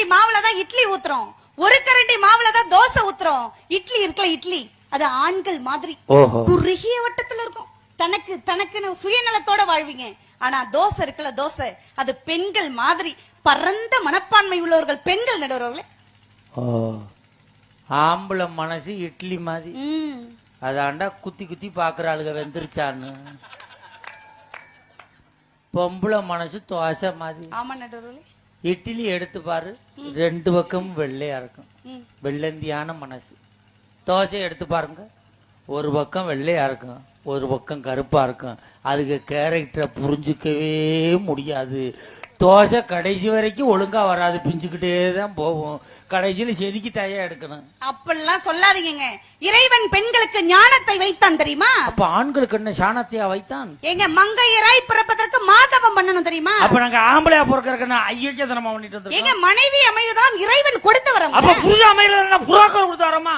கரண்டி மாவுலதான் இட்லி ஊத்துறோம், ஒரு கரண்டி மாவுலதான் தோசை ஊத்துறோம். இட்லி இருக்குல்ல, இட்லி அது ஆண்கள் மாதிரி குறுகிய வட்டத்துல இருக்கும். தனக்குன்னு சுயநலத்தோட வாழ்வீங்க. ஆனா தோசை இருக்குல்ல, தோசை அது பெண்கள் மாதிரி பரந்த மனப்பான்மை உள்ளவர்கள் பெண்கள். நடுவர்களே, ஆம்பளை மனசு இட்லி மாதிரி. அதாண்டா குத்தி குத்தி பாக்குற ஆளுக வெந்துருச்சான்னு. பொம்பளை மனசு தோசை மாதிரி. ஆமா நடுவர்களே, இட்லி எடுத்து பாரு, ரெண்டு பக்கமும் வெள்ளையா இருக்கும், வெள்ளந்தியான மனசு. தோசை எடுத்து பாருங்க, ஒரு பக்கம் வெள்ளையா இருக்கும், ஒரு பக்கம் கருப்பா இருக்கும். அதுக்கு கேரக்டரை புரிஞ்சுக்கவே முடியாது. தோசை கடைசி வரைக்கும் ஒழுங்கா வராது, பிஞ்சுக்கிட்டே தான் போகும். கடைசியில செதுக்கி தயா எடுக்கணும். அப்படிலாம் சொல்லாதீங்க. இறைவன் பெண்களுக்கு ஞானத்தை வைத்தான் தெரியுமா? அப்ப ஆண்களுக்கு என்ன சாணத்தையா வைத்தான்? எங்க மங்கையராய் பிறப்பதற்கு மாதவம் பண்ணணும் தெரியுமா? அப்ப நாங்க ஆம்பளையா பிறக்கிறதுக்கு ஐயச்சதனமா பண்ணிட்டு எங்க மனைவி அமைவுதான் இறைவன் கொடுத்து வரோம். அப்ப புருஷ அமையில புறாக்கள் கொடுத்து வரோமா?